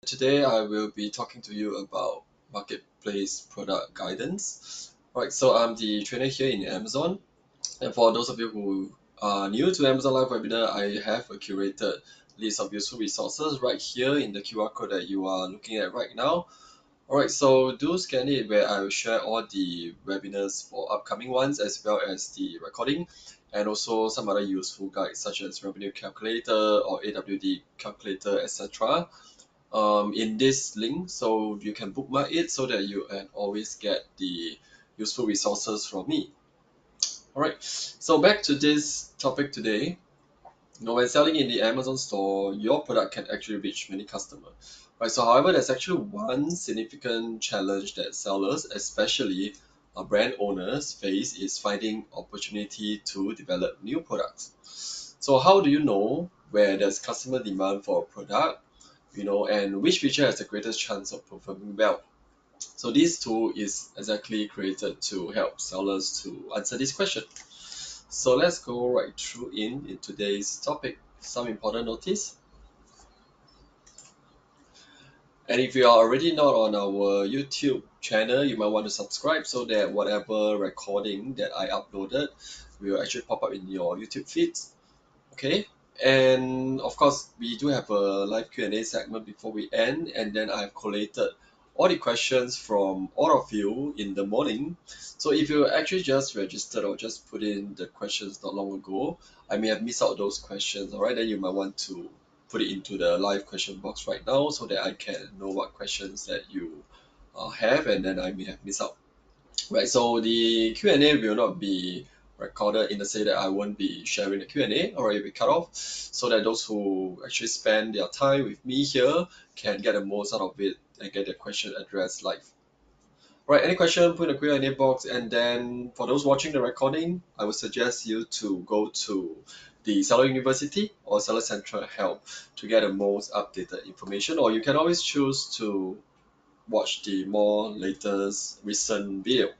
Today I will be talking to you about marketplace product guidance. Right, so I'm the trainer here in Amazon, and for those of you who are new to Amazon Live Webinar, I have a curated list of useful resources right here in the QR code that you are looking at right now. Alright, so do scan it where I will share all the webinars for upcoming ones as well as the recording and also some other useful guides such as revenue calculator or AWD calculator, etc. In this link, so you can bookmark it so that you can always get the useful resources from me. Alright, so back to this topic today. When selling in the Amazon store, your product can actually reach many customers. Right, so however, there's actually one significant challenge that sellers, especially brand owners, face is finding opportunity to develop new products. So how do you know where there's customer demand for a product, and which feature has the greatest chance of performing well? So this tool is exactly created to help sellers to answer this question. So let's go right through in today's topic. Some important notice. And if you are already not on our YouTube channel, you might want to subscribe so that whatever recording that I uploaded will actually pop up in your YouTube feeds. Okay. And of course, we do have a live Q&A segment before we end, and then I've collated all the questions from all of you in the morning. So if you actually just registered or just put in the questions not long ago, I may have missed out those questions. All right, then you might want to put it into the live question box right now so that I can know what questions that you have, and then I may have missed out. Right, so the Q&A will not be recorded in the say that I won't be sharing the Q&A, or it will be cut off so that those who actually spend their time with me here can get the most out of it and get their question addressed live. Right, any question, put in the Q&A box, and then for those watching the recording, I would suggest you to go to the Seller University or Seller Central Help to get the most updated information, or you can always choose to watch the more latest recent video.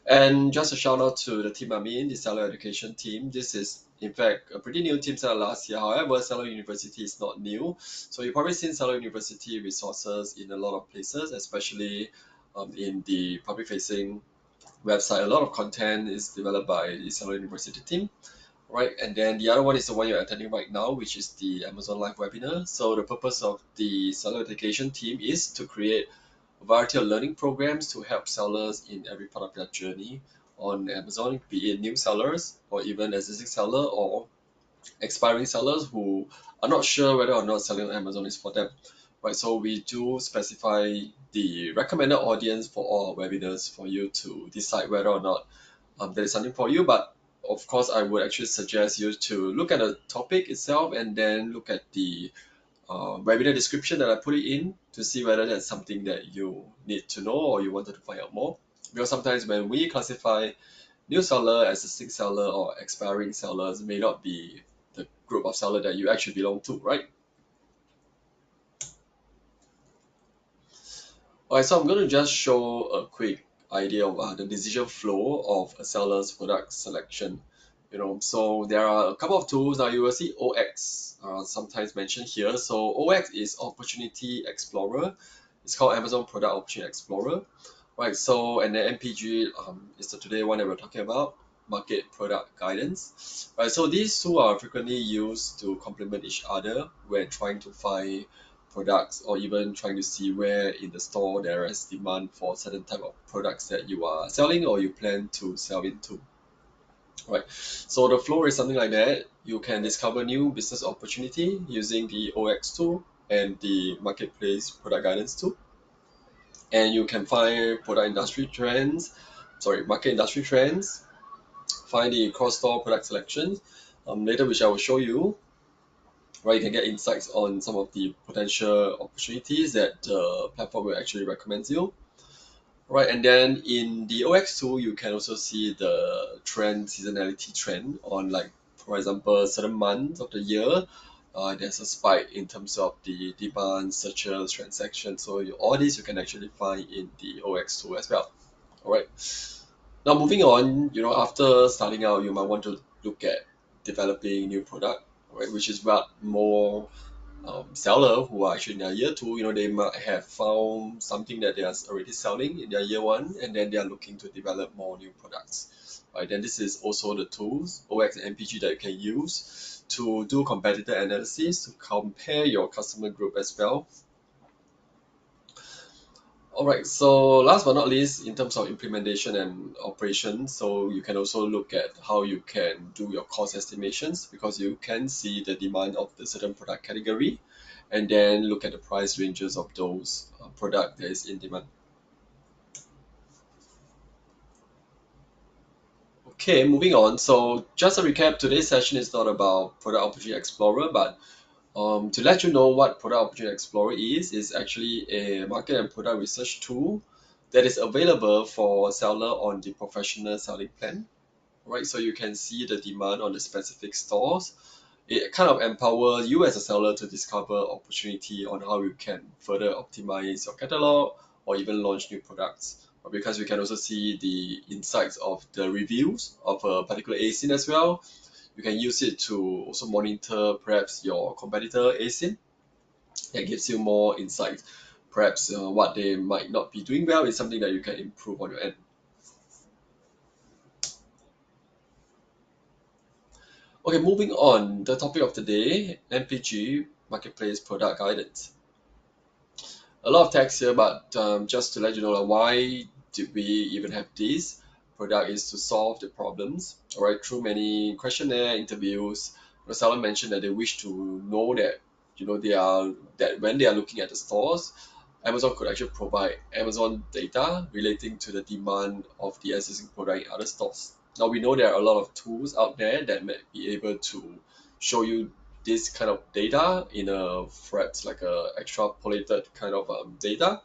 And just a shout out to the team I'm in, the Seller Education team. This is, in fact, a pretty new team set last year. However, Seller University is not new. So you've probably seen Seller University resources in a lot of places, especially in the public-facing website. A lot of content is developed by the Seller University team. Right, and then the other one is the one you're attending right now, which is the Amazon Live webinar. So the purpose of the Seller Education team is to create a variety of learning programs to help sellers in every part of their journey on Amazon, be it new sellers or even existing seller or aspiring sellers who are not sure whether or not selling on Amazon is for them. Right, so we do specify the recommended audience for all our webinars for you to decide whether or not there is something for you. But of course, I would actually suggest you to look at the topic itself and then look at the webinar description that I put it in to see whether that's something that you need to know or you wanted to find out more. Because sometimes when we classify new seller, existing seller, or expiring sellers, may not be the group of seller that you actually belong to, right? Alright, so I'm going to just show a quick idea of the decision flow of a seller's product selection. So there are a couple of tools. Now you will see OX sometimes mentioned here. So OX is Opportunity Explorer. It's called Amazon Product Opportunity Explorer, right? So and then MPG is the today one that we're talking about, Market Product Guidance, right? So these two are frequently used to complement each other when trying to find products or even trying to see where in the store there is demand for certain type of products that you are selling or you plan to sell into. Right, so the flow is something like that. You can discover new business opportunity using the OX tool and the marketplace product guidance tool, and you can find market industry trends, find the cross-store product selection, later which I will show you. Right, you can get insights on some of the potential opportunities that the platform will actually recommend you. Right, and then in the OX tool, you can also see the seasonality trend on, like, for example, certain months of the year, there's a spike in terms of the demand, searches, transactions. So all these you can actually find in the OX tool as well. All right. Now moving on, after starting out, you might want to look at developing new product, right, which is what more seller who are actually in their year two, they might have found something that they are already selling in their year one, and then they are looking to develop more new products. Right, then this is also the tools OX and MPG that you can use to do competitor analysis to compare your customer group as well. All right, so last but not least, in terms of implementation and operation, so you can also look at how you can do your cost estimations, because you can see the demand of the certain product category and then look at the price ranges of those product that is in demand. Okay, moving on. So just a recap, today's session is not about Product Opportunity Explorer, but to let you know what Product Opportunity Explorer is actually a market and product research tool that is available for seller on the professional selling plan. Right, so you can see the demand on the specific stores. It kind of empower you as a seller to discover opportunity on how you can further optimize your catalog or even launch new products. Because you can also see the insights of the reviews of a particular ASIN as well. You can use it to also monitor perhaps your competitor ASIN. That gives you more insight. Perhaps what they might not be doing well is something that you can improve on your end. Okay, moving on, the topic of the day, MPG, Marketplace Product Guidance. A lot of text here, but just to let you know, like, why did we even have this product is to solve the problems. All right, through many questionnaire interviews, the seller mentioned that they wish to know that they are that when they are looking at the stores, Amazon could actually provide Amazon data relating to the demand of the existing product in other stores. Now we know there are a lot of tools out there that may be able to show you this kind of data in a perhaps like a extrapolated kind of data.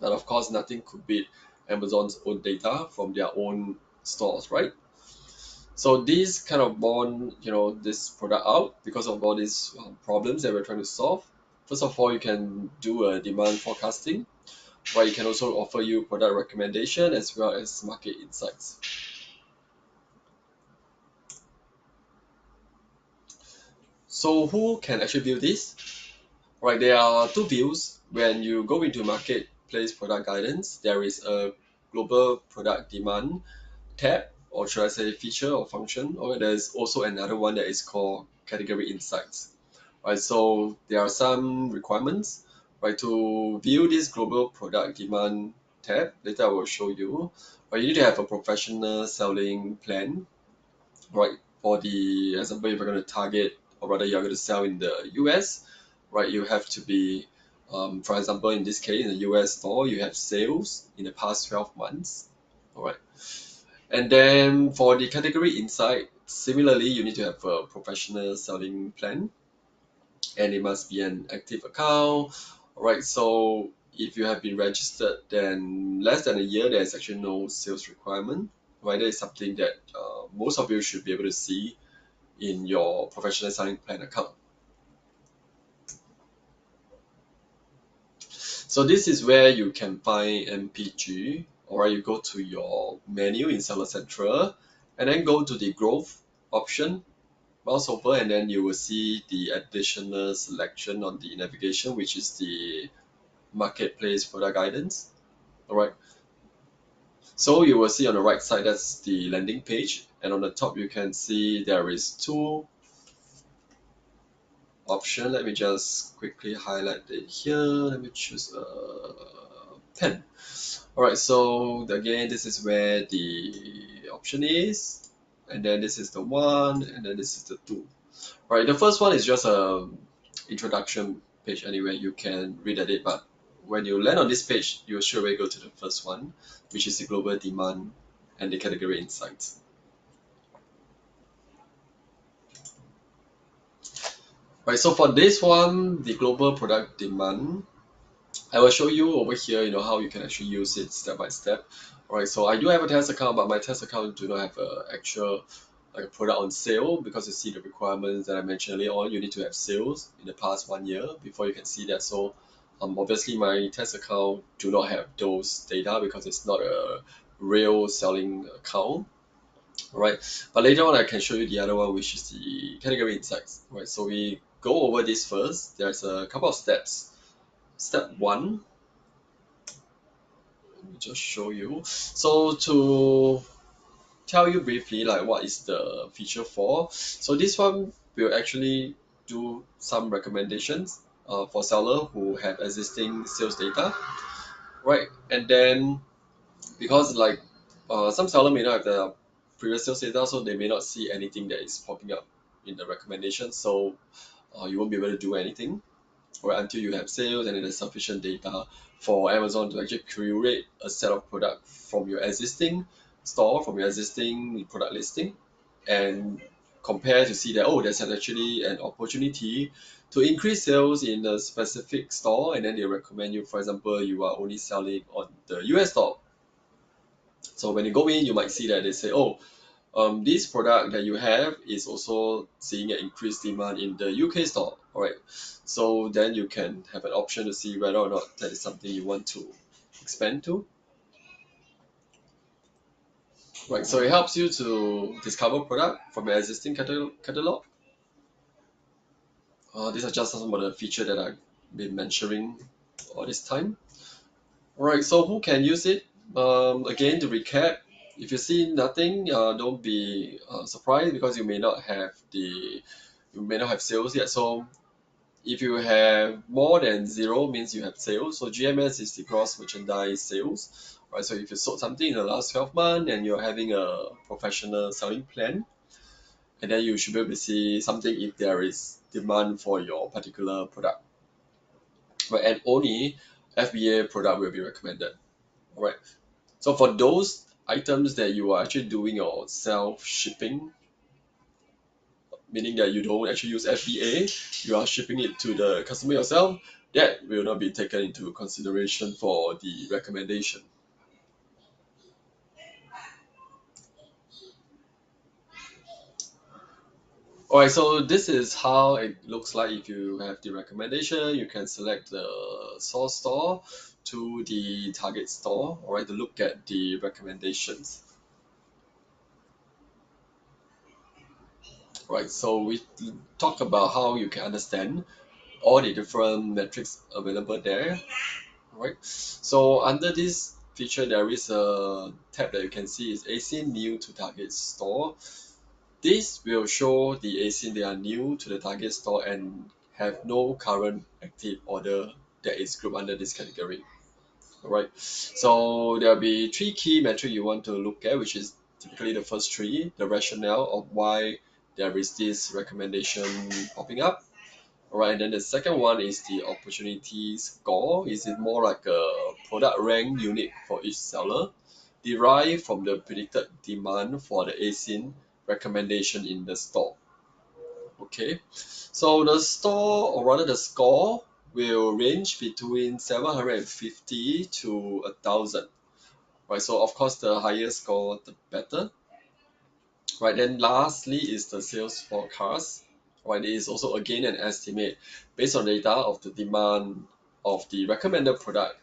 And of course, nothing could beat Amazon's own data from their own stores, right? So these kind of born, this product out because of all these problems that we're trying to solve. First of all, you can do a demand forecasting, where you can also offer you product recommendation as well as market insights. So who can actually view this? Right, there are two views. When you go into marketplace product guidance, there is a global product demand tab, or should I say feature or function, or there's also another one that is called category insights. Right, so there are some requirements. Right, to view this global product demand tab, later I will show you. But you need to have a professional selling plan. Right, for the example, if you're going to target, or rather you're going to sell in the US, right, you have to be, for example, in this case, in the US store, you have sales in the past 12 months. All right, and then for the category insight, similarly, you need to have a professional selling plan, and it must be an active account. All right, so if you have been registered, then less than a year, there's actually no sales requirement. Right, that is something that most of you should be able to see in your professional selling plan account. So this is where you can find MPG, or you go to your menu in Seller Central and then go to the growth option, mouse over, and then you will see the additional selection on the navigation, which is the marketplace product guidance. All right. So you will see on the right side, that's the landing page. And on the top, you can see there is two option. Let me just quickly highlight it here. Let me choose a pen. All right, so again, this is where the option is, and then this is the one, and then this is the two. All right, the first one is just a introduction page anyway. You can read at it, but when you land on this page, you'll straight away go to the first one, which is the global demand and the category insights. Right, so for this one, the global product demand, I will show you over here, how you can actually use it step by step. All right, so I do have a test account, but my test account do not have a actual like a product on sale, because you see the requirements that I mentioned earlier on. You need to have sales in the past 1 year before you can see that. So obviously my test account do not have those data because it's not a real selling account. All right, but later on I can show you the other one, which is the category insights. Right, so we go over this first. There's a couple of steps. Step one, let me just show you. So to tell you briefly like what is the feature for. So this one will actually do some recommendations for seller who have existing sales data, right? And then because like some seller may not have the previous sales data, so they may not see anything that is popping up in the recommendation. So you won't be able to do anything, right, until you have sales and then there's sufficient data for Amazon to actually curate a set of product from your existing store, from your existing product listing, and compare to see that, oh, there's actually an opportunity to increase sales in a specific store, and then they recommend you, for example, you are only selling on the US store. So when you go in, you might see that they say, oh, this product that you have is also seeing an increased demand in the UK store. All right. So then you can have an option to see whether or not that is something you want to expand to. Right. So it helps you to discover product from your existing catalog. These are just some of the features that I've been mentioning all this time. All right. So who can use it? Again, to recap, if you see nothing, don't be surprised because you may not have sales yet. So if you have more than zero means you have sales. So GMS is the gross merchandise sales, right? So if you sold something in the last 12 months and you're having a professional selling plan, and then you should be able to see something if there is demand for your particular product, right? And only FBA product will be recommended, all right? So for those items that you are actually doing your self shipping, meaning that you don't actually use FBA, you are shipping it to the customer yourself, that will not be taken into consideration for the recommendation. Alright, so this is how it looks like if you have the recommendation. You can select the source store to the target store, alright, to look at the recommendations. Right, so we talk about how you can understand all the different metrics available there. Right. So under this feature, there is a tab that you can see is ASIN new to target store. This will show the ASIN they are new to the target store and have no current active order that is grouped under this category. Alright. So there'll be three key metrics you want to look at, which is typically the first three, the rationale of why there is this recommendation popping up. Alright, and then the second one is the opportunity score. Is it more like a product rank unit for each seller, derived from the predicted demand for the ASIN recommendation in the store? Okay, so the store, or rather the score, will range between 750 to 1,000. Right, so of course the higher score, the better. Right, then lastly is the sales forecast. Right, it is also again an estimate based on data of the demand of the recommended product,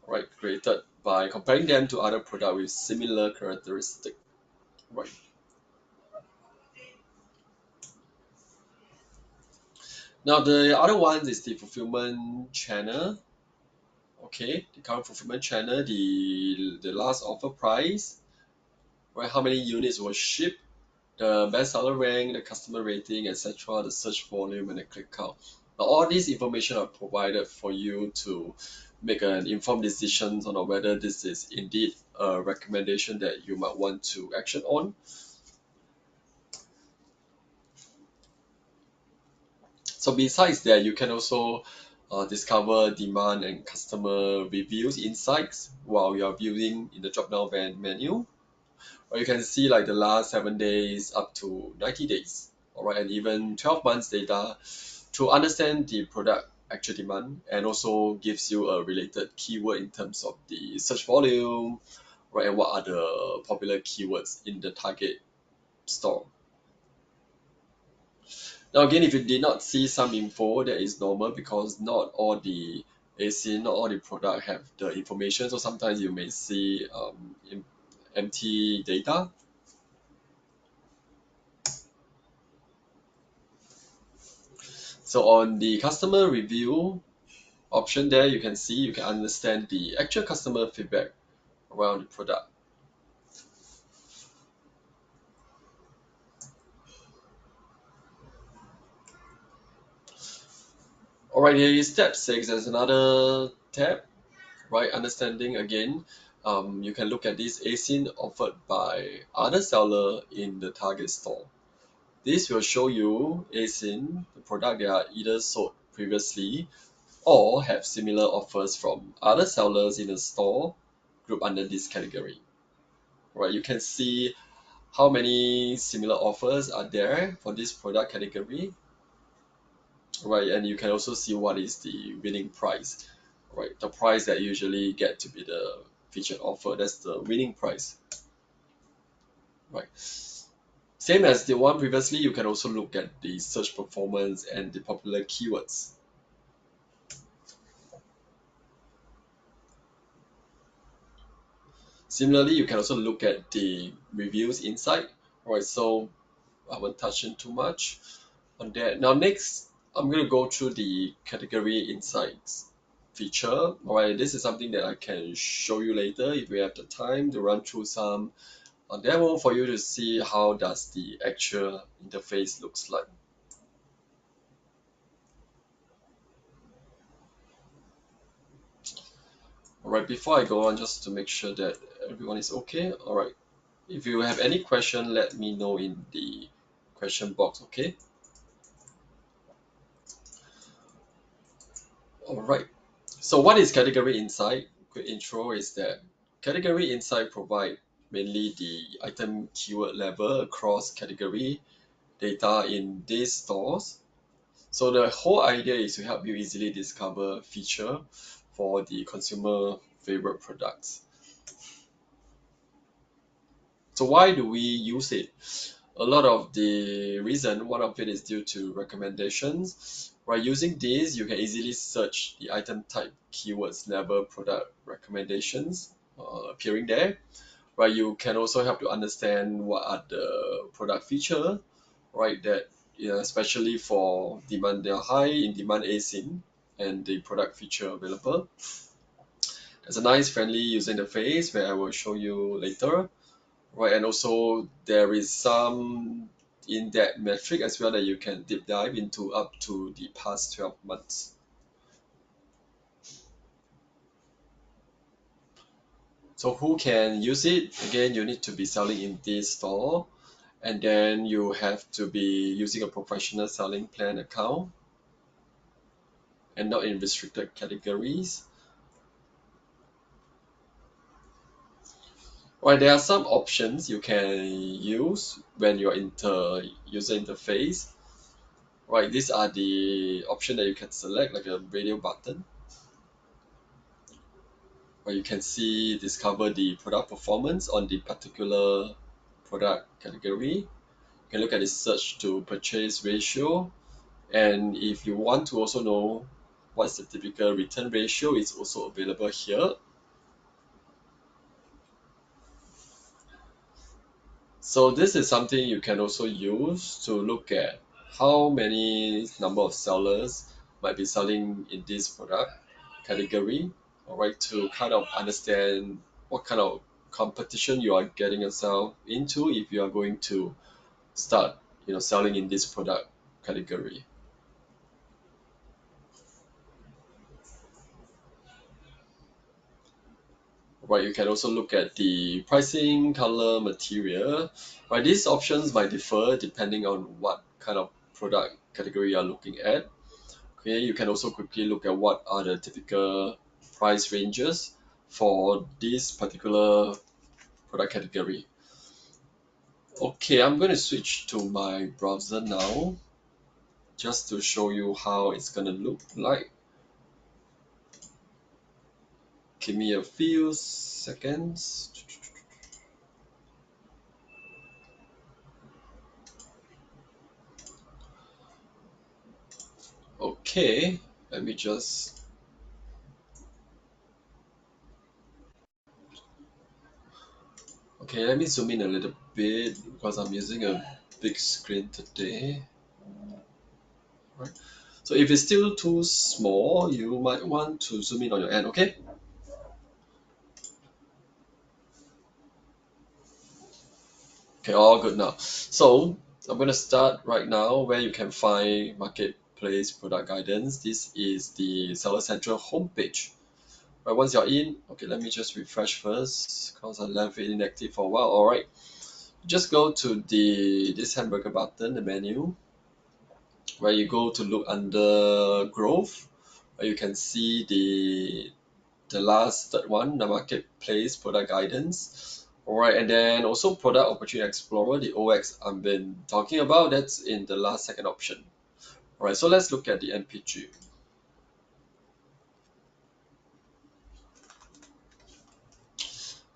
right, created by comparing them to other product with similar characteristic. Right. Now the other one is the fulfillment channel. Okay, the current fulfillment channel, the last offer price, right? How many units were shipped, the bestseller rank, the customer rating, etc., the search volume, and the click count. Now, all these information are provided for you to make an informed decision on whether this is indeed a recommendation that you might want to action on. So besides that, you can also discover demand and customer reviews insights while you are viewing in the drop-down menu. Or you can see like the last 7 days up to 90 days, all right, and even 12 months data to understand the product actual demand, and also gives you a related keyword in terms of the search volume, right, and what are the popular keywords in the target store. Now again, if you did not see some info, that is normal because not all the ASIN, not all the product have the information. So sometimes you may see empty data. So on the customer review option there, you can see, you can understand the actual customer feedback around the product. Alright, here is step 6. There's another tab, right? Understanding again. You can look at this ASIN offered by other seller in the target store. This will show you ASIN, the product they are either sold previously or have similar offers from other sellers in the store group under this category. Right, you can see how many similar offers are there for this product category, right? And you can also see what is the winning price, right? The price that usually get to be the featured offer, that's the winning price, right? Same as the one previously, you can also look at the search performance and the popular keywords. Similarly, you can also look at the reviews inside, right? So I won't touch in too much on that. Now next, I'm going to go through the category insights feature. All right, this is something that I can show you later if we have the time to run through some demo for you to see how does the actual interface looks like. All right, before I go on, just to make sure that everyone is okay. All right, if you have any question, let me know in the question box, okay? All right. So what is category insight? Quick intro is that category insight provide mainly the item keyword level across category data in these stores. So the whole idea is to help you easily discover feature for the consumer favorite products. So why do we use it? A lot of the reason, one of it is due to recommendations. By using this, you can easily search the item type keywords level product recommendations appearing there. Right, you can also help to understand what are the product feature, right? That, yeah, especially for demand, they are high in demand ASIN and the product feature available. There's a nice friendly user interface where I will show you later, right? And also there is some in-depth metric as well that you can deep dive into up to the past 12 months. So who can use it? Again, you need to be selling in this store, and then you have to be using a professional selling plan account and not in restricted categories. Right, there are some options you can use when you're in the user interface. Right, these are the options that you can select, like a radio button, where you can see discover the product performance on the particular product category. You can look at the search to purchase ratio, and if you want to also know what's the typical return ratio, it's also available here. So this is something you can also use to look at how many number of sellers might be selling in this product category, all right, to kind of understand what kind of competition you are getting yourself into if you are going to start, selling in this product category. Right, you can also look at the pricing, color, material. Right, these options might differ depending on what kind of product category you are looking at. Okay, you can also quickly look at what are the typical price ranges for this particular product category. Okay, I'm going to switch to my browser now just to show you how it's going to look like. Give me a few seconds. Okay, let me just. Okay, let me zoom in a little bit because I'm using a big screen today. Right. So if it's still too small, you might want to zoom in on your end, okay? Okay, all good now. So I'm going to start right now where you can find marketplace product guidance. This is the Seller Central homepage. Right, once you're in, okay, let me just refresh first because I left it inactive for a while. All right, just go to this hamburger button, the menu, where you go to look under growth, where you can see the last third one, the marketplace product guidance. All right, and then also product opportunity explorer, the OX I've been talking about, that's in the last second option. All right, so let's look at the MPG.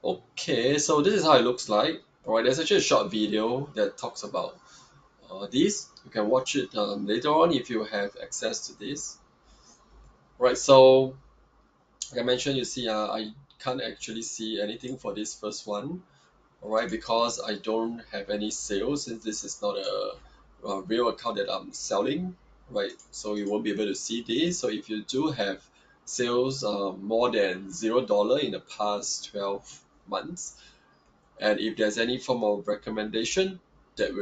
Okay, so this is how it looks like. All right, there's actually a short video that talks about this. You can watch it later on if you have access to this. Right, so like I mentioned, you see, I can't actually see anything for this first one. All right, because I don't have any sales since this is not a real account that I'm selling, right? So you won't be able to see this. So if you do have sales more than $0 in the past 12 months, and if there's any form of recommendation that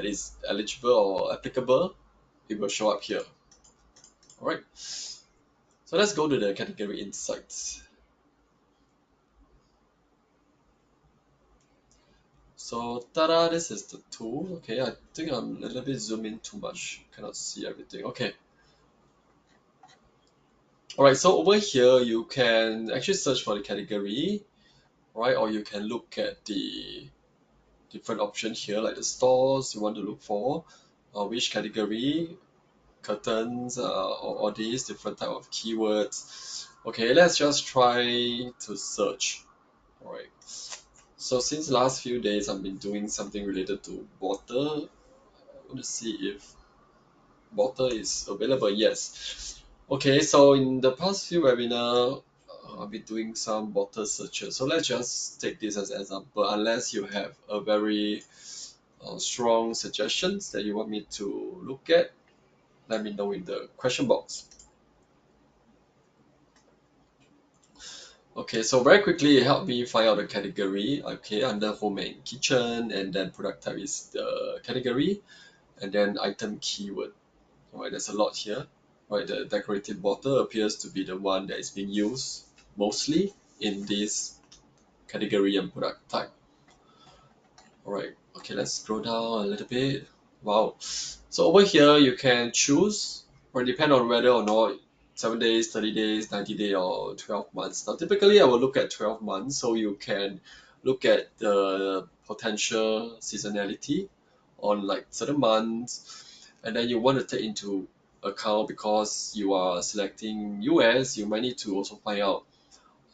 is eligible or applicable, it will show up here. All right. So let's go to the category insights. So tada, this is the tool. Okay, I think I'm a little bit zoom in too much. Cannot see everything. Okay. All right, so over here you can actually search for the category, right? Or you can look at the different options here, like the stores you want to look for, which category, curtains, or all these different type of keywords. Okay, let's just try to search. All right. So since last few days I've been doing something related to water. I want to see if water is available. Yes. Okay, so in the past few webinar, I've been doing some water searches. So let's just take this as an example. Unless you have a very strong suggestions that you want me to look at, let me know in the question box. Okay, so very quickly it helped me find out the category. Okay, under home and kitchen, and then product type is the category, and then item keyword. All right, there's a lot here. Right, the decorative bottle appears to be the one that is being used mostly in this category and product type. All right, okay, let's scroll down a little bit. Wow. So over here, you can choose, or depend on whether or not 7 days, 30 days, 90 days, or 12 months. Now, typically, I will look at 12 months, so you can look at the potential seasonality on like certain months, and then you want to take into account because you are selecting US, you might need to also find out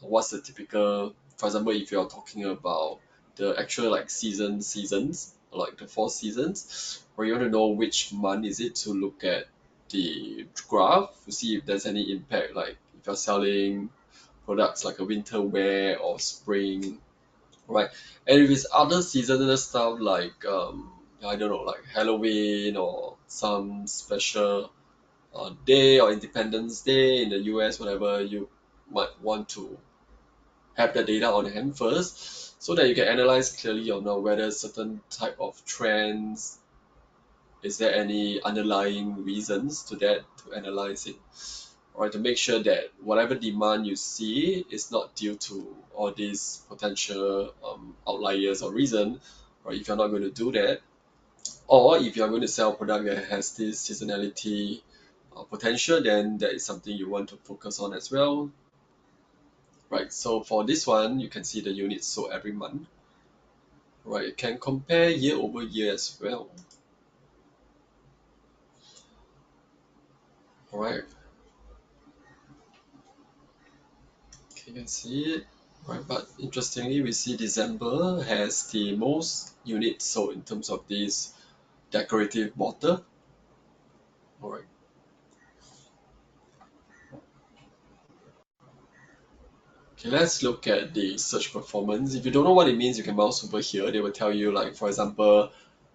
what's the typical, for example, if you're talking about the actual like seasons, like the 4 seasons, where you want to know which month is it to look at the graph to see if there's any impact, like if you're selling products like a winter wear or spring, right? And if it's other seasonal stuff like I don't know, like Halloween or some special day or Independence Day in the US, whatever, you might want to have the data on hand first so that you can analyze clearly or know whether certain type of trends, is there any underlying reasons to that to analyze it, or to make sure that whatever demand you see is not due to all these potential outliers or reason, or if you're not going to do that, or if you're going to sell a product that has this seasonality potential, then that is something you want to focus on as well. Right, so for this one, you can see the units sold every month. Right, you can compare year over year as well. All right, okay, you can see it. Right, but interestingly, we see December has the most units sold in terms of this decorative bottle. All right. Okay, let's look at the search performance. If you don't know what it means, you can mouse over here. They will tell you, like, for example,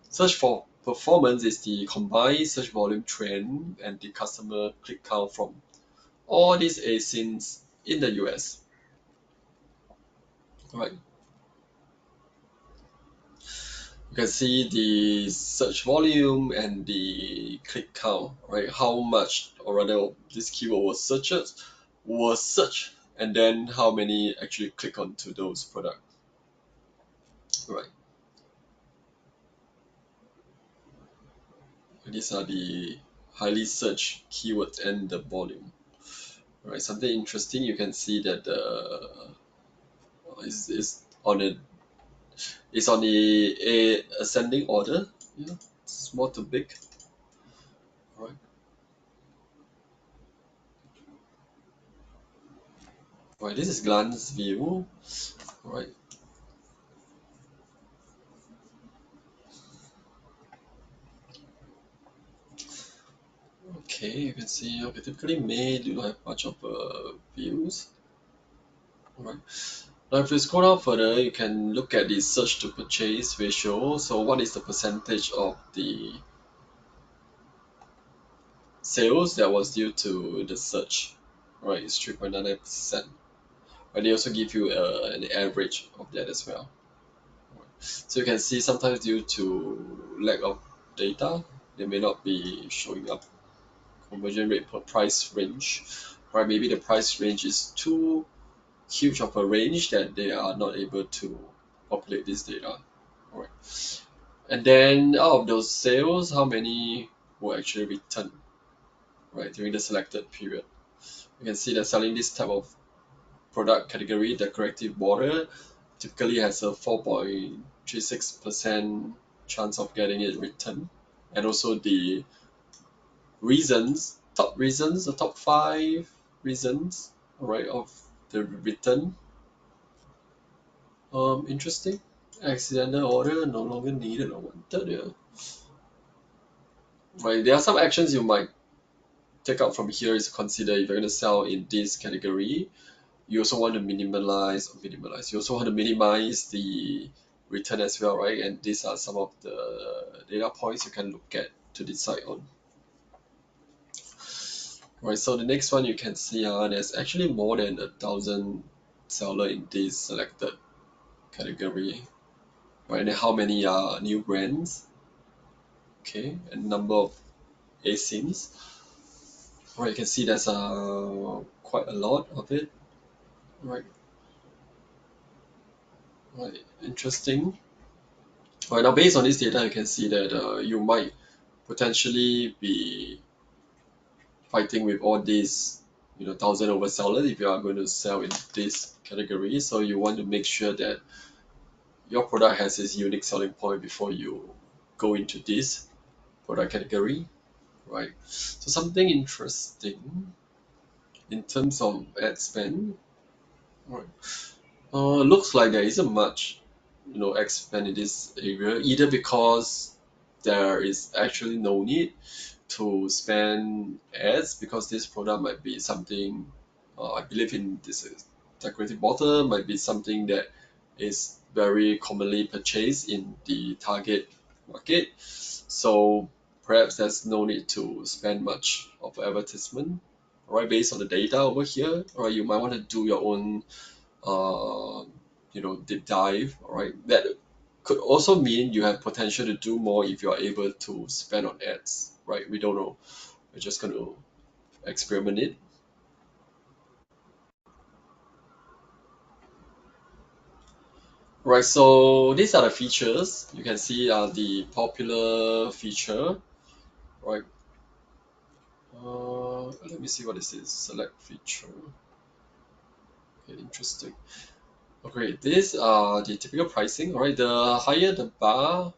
search for performance is the combined search volume trend and the customer click count from all these ASINs in the US. Right. You can see the search volume and the click count, right? How much, or rather, this keyword was searched, and then how many actually click onto those products, right? These are the highly searched keywords and the volume, right? Something interesting, you can see that is on a is on a ascending order. Yeah, small to big, right? Right. This is glance view, right? Okay, you can see. Okay, typically May do not have much of views, right? Now, if you scroll down further, you can look at the search to purchase ratio. So, what is the percentage of the sales that was due to the search? Right, it's 3.99%. But they also give you an average of that as well. So you can see sometimes due to lack of data, they may not be showing up conversion rate per price range, right? Maybe the price range is too huge of a range that they are not able to populate this data, right? And then out of those sales, how many were actually returned, right, during the selected period? You can see that selling this type of product category, decorative border, typically has a 4.36% chance of getting it returned. And also the reasons, the top 5 reasons, right, of the return. Interesting. Accidental order no longer needed or wanted. Yeah. Right. There are some actions you might take out from here is consider if you're going to sell in this category. You also want to minimize. You also want to minimize the return as well, right? And these are some of the data points you can look at to decide on. Right, so the next one you can see there's actually more than 1,000 seller in this selected category. Right, and how many are new brands? Okay, and number of ASINs. Right, you can see there's quite a lot of it. Right, right, interesting. Right, now based on this data, you can see that you might potentially be fighting with all these, 1,000 over sellers if you are going to sell in this category. So you want to make sure that your product has its unique selling point before you go into this product category, right? So something interesting in terms of ad spend, right? Looks like there isn't much, ad spend in this area, either because there is actually no need to spend ads because this product might be something, I believe in this decorative bottle might be something that is very commonly purchased in the target market. So perhaps there's no need to spend much of advertisement, right? Based on the data over here, right? You might want to do your own, uh, deep dive, right? That could also mean you have potential to do more if you are able to spend on ads, right? We don't know. We're just going to experiment it. Right, so these are the features. You can see the popular feature, right? Let me see what this is. Select feature. Okay, interesting. Okay, these are the typical pricing, right? The higher the bar,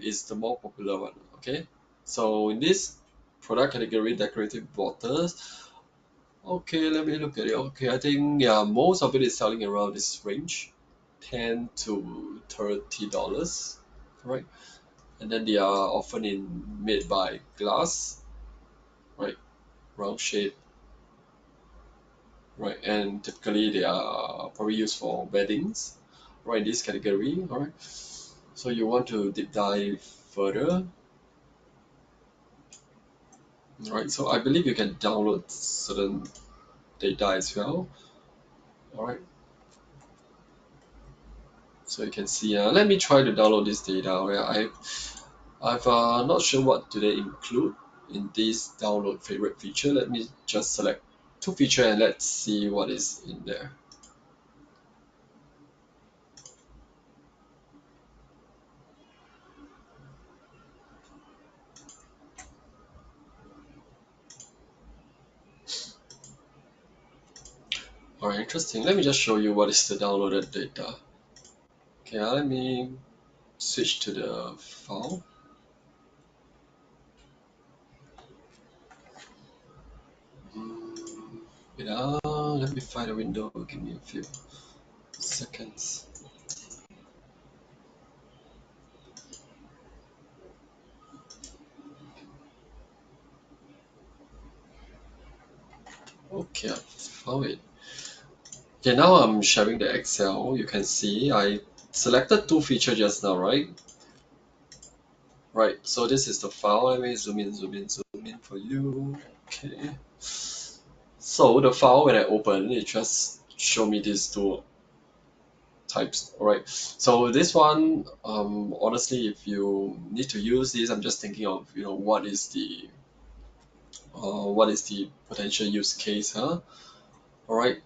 is the more popular one. Okay, so in this product category, decorative bottles. Okay, let me look at it. Okay, I think yeah, most of it is selling around this range, $10 to $30, right? And then they are often made by glass, right? Round shape, right? And typically they are probably used for weddings, right? In this category, all right? So you want to deep dive further. Alright, so I believe you can download certain data as well. Alright, so you can see, let me try to download this data. Where I've not sure what do they include in this download favorite feature. Let me just select two feature and let's see what is in there. Alright, interesting. Let me just show you what is the downloaded data. Okay, let me switch to the file. Yeah, let me find a window. Give me a few seconds. Okay, I found it. Okay, now I'm sharing the Excel. You can see I selected two features just now, right? Right, so this is the file. Let me zoom in, zoom in, zoom in for you. Okay. So the file, when I open, it just show me these two types. Alright. So this one, honestly, if you need to use this, I'm just thinking of, what is the potential use case, huh? Alright.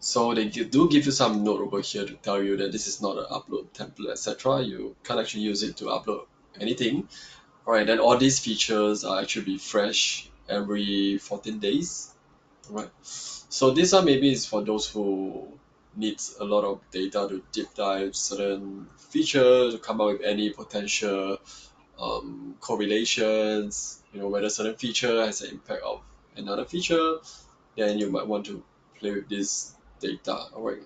So they do give you some note over here to tell you that this is not an upload template, etc. You can't actually use it to upload anything. Alright, then all these features are actually refreshed every 14 days. Right. So this one maybe is for those who needs a lot of data to deep dive certain feature to come up with any potential correlations, whether certain feature has an impact of another feature, then you might want to play with this data. Alright.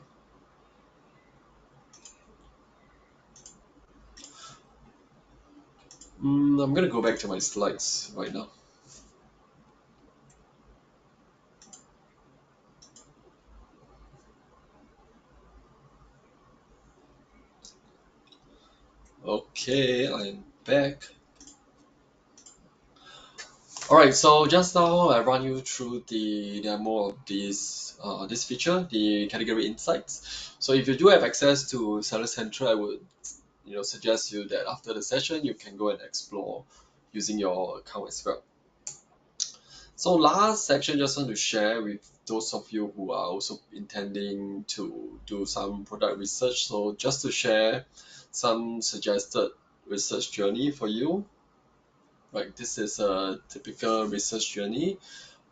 I'm gonna go back to my slides right now. Okay, I'm back. Alright, so just now I run you through the demo of this feature, the category insights. So if you do have access to Seller Central, I would suggest you that after the session you can go and explore using your account as well. So last section, just want to share with those of you who are also intending to do some product research. So just to share some suggested research journey for you. Right, this is a typical research journey.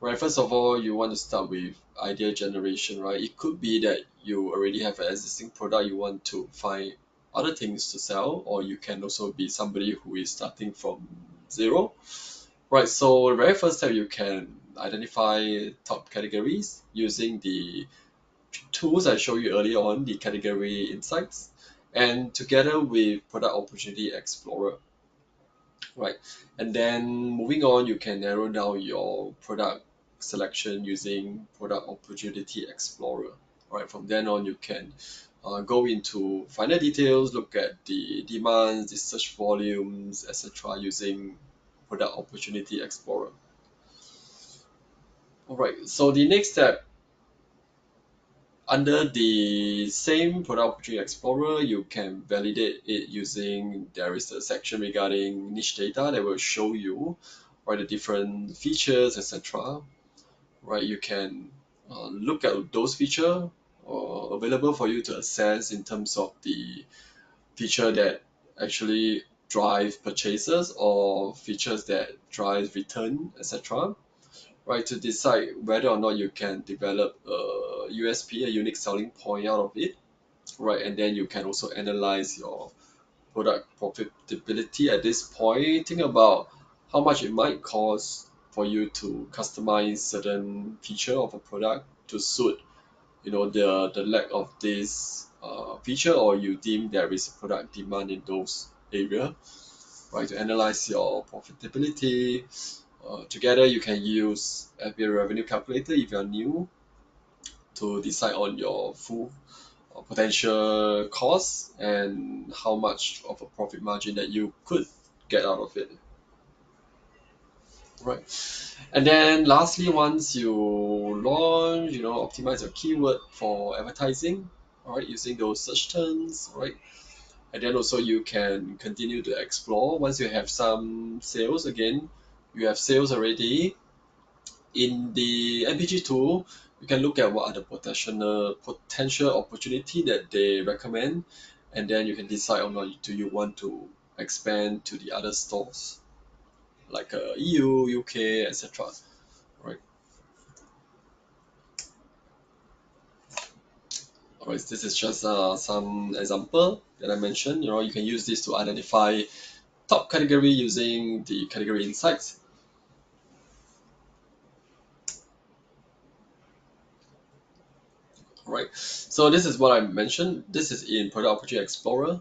Right, first of all, you want to start with idea generation, right? It could be that you already have an existing product, you want to find other things to sell, or you can also be somebody who is starting from zero. Right, so the very first step, you can identify top categories using the tools I showed you earlier on, the category insights, and together with product opportunity explorer. Right, and then moving on, you can narrow down your product selection using product opportunity explorer. Right, from then on, you can go into finer details, look at the demands, the search volumes, etc. using product opportunity explorer. All right, so the next step, under the same product opportunity explorer, you can validate it using, there is a section regarding niche data that will show you the different features, etc. Right, you can look at those features available for you to assess in terms of the feature that actually drive purchases or features that drive return, etc. Right, to decide whether or not you can develop a USP, a unique selling point out of it. Right, and then you can also analyze your product profitability at this point. Think about how much it might cost for you to customize certain feature of a product to suit the lack of this feature, or you deem there is product demand in those area. Right, to analyze your profitability. Together you can use FBA revenue calculator if you're new to decide on your full potential costs and how much of a profit margin that you could get out of it. Right. And then lastly, once you launch, optimize your keyword for advertising, all right, using those search terms, all right. And then also you can continue to explore once you have some sales. Again, you have sales already in the MPG tool. You can look at what are the potential opportunity that they recommend, and then you can decide on not do you want to expand to the other stores like EU, UK, etc. Right. Alright, this is just some example that I mentioned. You can use this to identify top category using the category insights. Right. So this is what I mentioned. This is in Product Opportunity Explorer.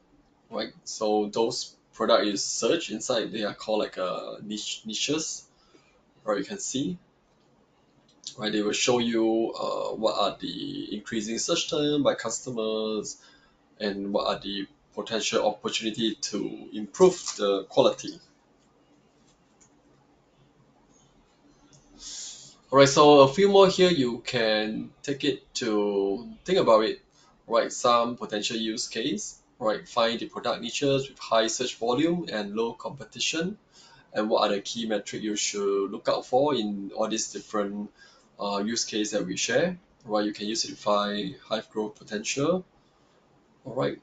Right. So those product is search inside. They are called like niches. Right. You can see. Right. They will show you what are the increasing search term by customers and what are the potential opportunity to improve the quality. Alright, so a few more here, you can take it to think about it, right? Some potential use case, right? Find the product niches with high search volume and low competition, and what are the key metric you should look out for in all these different use case that we share, right? You can use it to find high growth potential, alright?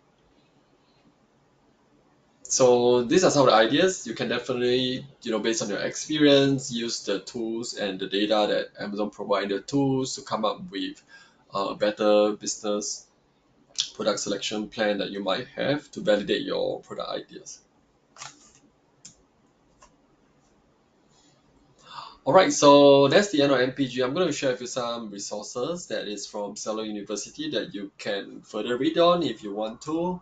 So these are some of the ideas. You can definitely, based on your experience, use the tools and the data that Amazon provide the tools to come up with a better business product selection plan that you might have to validate your product ideas. All right, so that's the end of MPG. I'm going to share with you some resources that is from Seller University that you can further read on if you want to.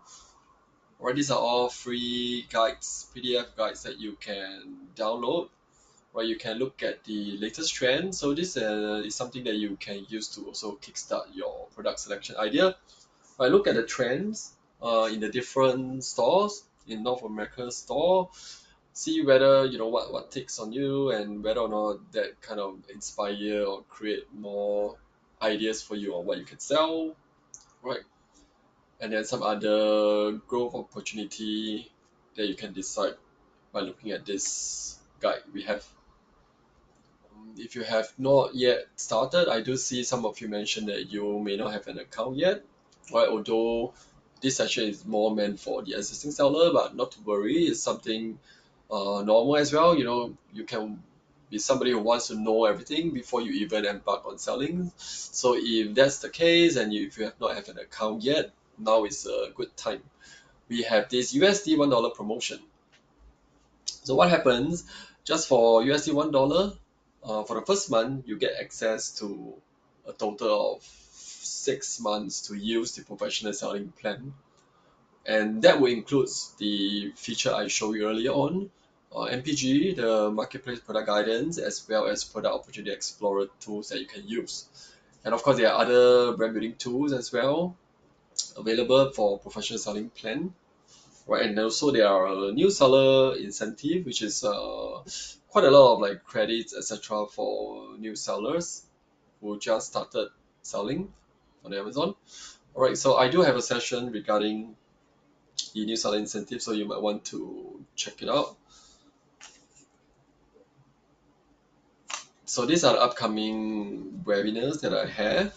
All right, these are all free guides, PDF guides that you can download, where you can look at the latest trend. So this is something that you can use to also kickstart your product selection idea. I look at the trends in the different stores in North America store, see whether what takes on you and whether or not that kind of inspire or create more ideas for you on what you can sell, right? And then some other growth opportunity that you can decide by looking at this guide we have. If you have not yet started, I do see some of you mentioned that you may not have an account yet, right? Although this session is more meant for the existing seller, but not to worry, it's something normal as well. You can be somebody who wants to know everything before you even embark on selling. So if that's the case, and if you have not have an account yet, now is a good time. We have this USD $1 promotion. So what happens, just for USD $1, for the first month, you get access to a total of 6 months to use the professional selling plan. And that will include the feature I showed you earlier on, MPG, the Marketplace Product Guidance, as well as Product Opportunity Explorer tools that you can use. And of course, there are other brand building tools as well available for professional selling plan. Right, and also there are new seller incentive, which is quite a lot of like credits, etc., for new sellers who just started selling on Amazon. All right, so I do have a session regarding the new seller incentive, so you might want to check it out. So these are the upcoming webinars that I have.